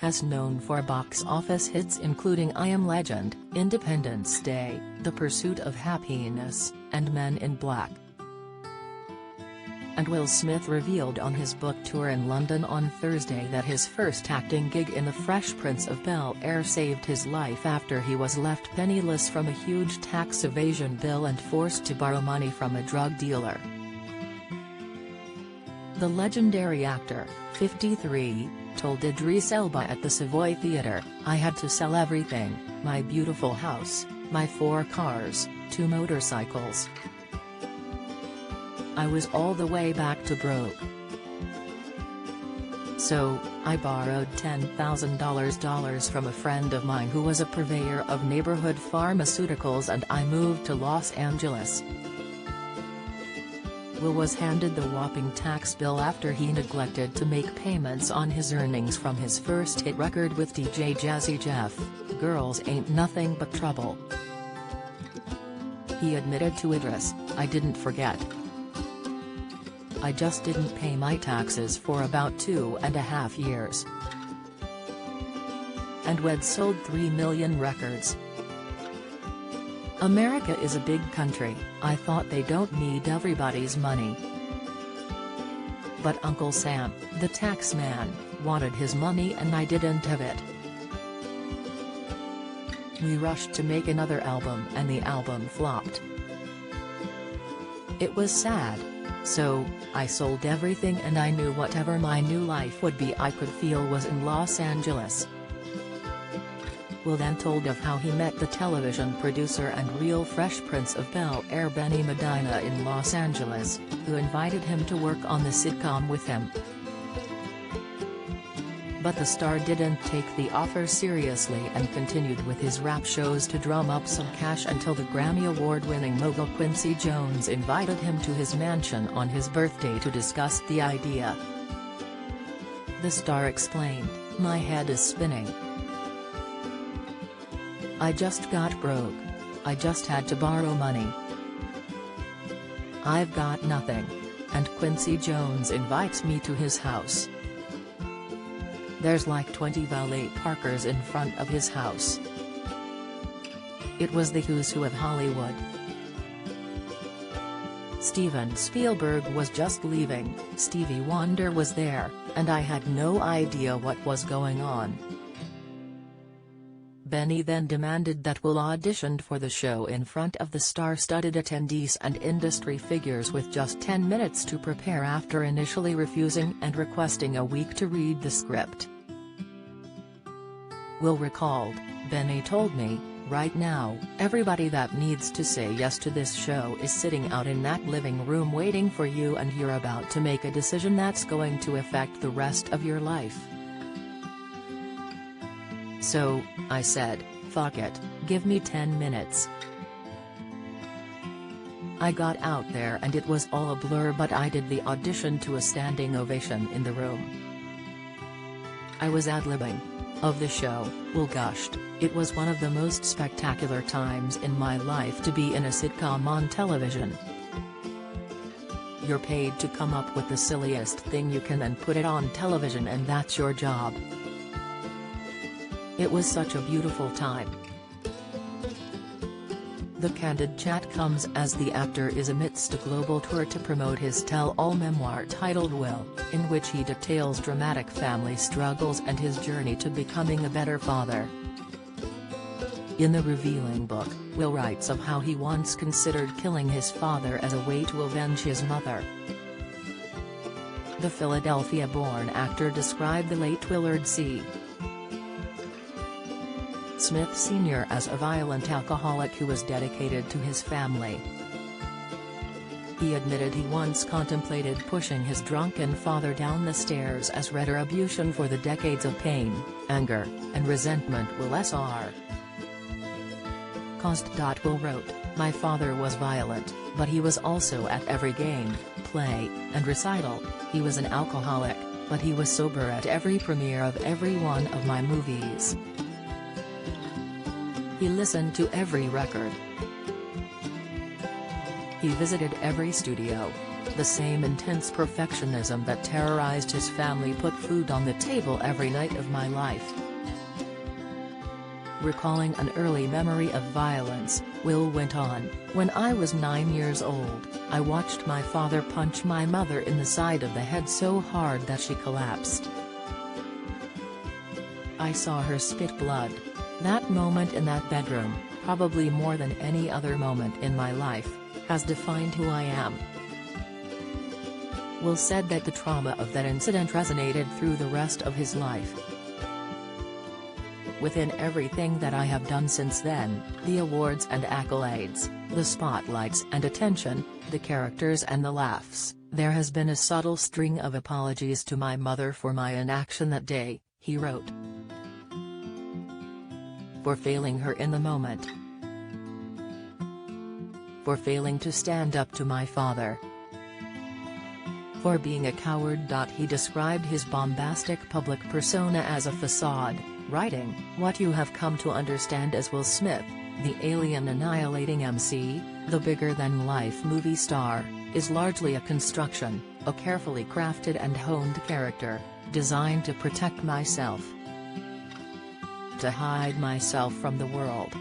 has known for box office hits including I Am Legend, Independence Day, The Pursuit of Happiness, and Men in Black. And Will Smith revealed on his book tour in London on Thursday that his first acting gig in The Fresh Prince of Bel-Air saved his life after he was left penniless from a huge tax evasion bill and forced to borrow money from a drug dealer. The legendary actor, 53, told Idris Elba at the Savoy Theatre, "I had to sell everything, my beautiful house, my 4 cars, 2 motorcycles. I was all the way back to broke. So, I borrowed $10,000 from a friend of mine who was a purveyor of neighborhood pharmaceuticals and I moved to Los Angeles." Will was handed the whopping tax bill after he neglected to make payments on his earnings from his first hit record with DJ Jazzy Jeff, "Girls Ain't Nothing But Trouble." He admitted to Idris, "I didn't forget. I just didn't pay my taxes for about 2.5 years. And we'd sold 3 million records. America is a big country, I thought they don't need everybody's money. But Uncle Sam, the tax man, wanted his money and I didn't have it. We rushed to make another album and the album flopped. It was sad. So, I sold everything and I knew whatever my new life would be I could feel was in Los Angeles." Will then told of how he met the television producer and real Fresh Prince of Bel-Air Benny Medina in Los Angeles, who invited him to work on the sitcom with him. But the star didn't take the offer seriously and continued with his rap shows to drum up some cash until the Grammy Award-winning mogul Quincy Jones invited him to his mansion on his birthday to discuss the idea. The star explained, "My head is spinning. I just got broke. I just had to borrow money. I've got nothing. And Quincy Jones invites me to his house. There's like 20 valet parkers in front of his house. It was the who's who of Hollywood. Steven Spielberg was just leaving, Stevie Wonder was there, and I had no idea what was going on." Benny then demanded that Will auditioned for the show in front of the star-studded attendees and industry figures with just 10 minutes to prepare after initially refusing and requesting a week to read the script. Will recalled, "Benny told me, right now, everybody that needs to say yes to this show is sitting out in that living room waiting for you and you're about to make a decision that's going to affect the rest of your life. So, I said, fuck it, give me 10 minutes. I got out there and it was all a blur but I did the audition to a standing ovation in the room. I was ad-libbing. Of the show, Will gushed, "It was one of the most spectacular times in my life to be in a sitcom on television. You're paid to come up with the silliest thing you can and put it on television and that's your job. It was such a beautiful time." The candid chat comes as the actor is amidst a global tour to promote his tell-all memoir titled Will, in which he details dramatic family struggles and his journey to becoming a better father. In the revealing book, Will writes of how he once considered killing his father as a way to avenge his mother. The Philadelphia-born actor described the late Willard C. Smith Sr. as a violent alcoholic who was dedicated to his family. He admitted he once contemplated pushing his drunken father down the stairs as retribution for the decades of pain, anger, and resentment Will Sr. caused. Will wrote, "My father was violent, but he was also at every game, play, and recital. He was an alcoholic, but he was sober at every premiere of every one of my movies. He listened to every record. He visited every studio, The same intense perfectionism that terrorized his family put food on the table every night of my life. Recalling an early memory of violence, Will went on, "When I was 9 years old, I watched my father punch my mother in the side of the head so hard that she collapsed. I saw her spit blood. That moment in that bedroom, probably more than any other moment in my life, has defined who I am." Will said that the trauma of that incident resonated through the rest of his life. "Within everything that I have done since then, the awards and accolades, the spotlights and attention, the characters and the laughs, there has been a subtle string of apologies to my mother for my inaction that day," he wrote. For failing her in the moment. For failing to stand up to my father. For being a coward. He described his bombastic public persona as a facade, writing, "What you have come to understand as Will Smith, the alien annihilating MC, the bigger-than-life movie star, is largely a construction, a carefully crafted and honed character, designed to protect myself. To hide myself from the world.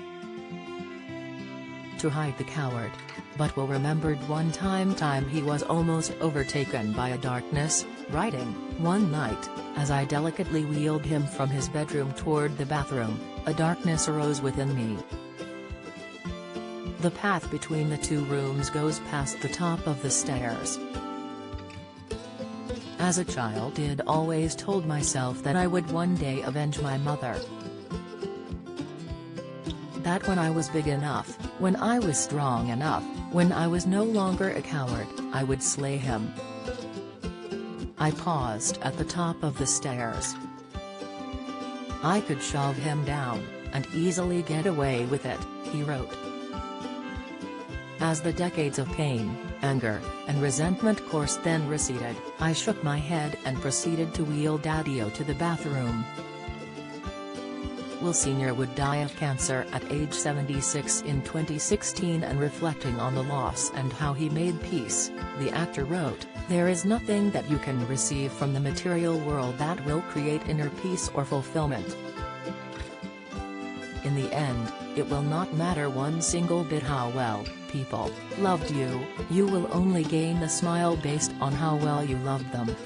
To hide the coward." But Will remembered one time he was almost overtaken by a darkness, writing, "One night, as I delicately wheeled him from his bedroom toward the bathroom, a darkness arose within me. The path between the two rooms goes past the top of the stairs. As a child I'd always told myself that I would one day avenge my mother. That when I was big enough, when I was strong enough, when I was no longer a coward, I would slay him. I paused at the top of the stairs. I could shove him down, and easily get away with it," he wrote. As the decades of pain, anger, and resentment course then receded, I shook my head and proceeded to wheel Daddy-O to the bathroom. Will Sr. would die of cancer at age 76 in 2016, and reflecting on the loss and how he made peace, the actor wrote, "There is nothing that you can receive from the material world that will create inner peace or fulfillment. In the end, it will not matter one single bit how well people loved you, you will only gain the smile based on how well you loved them."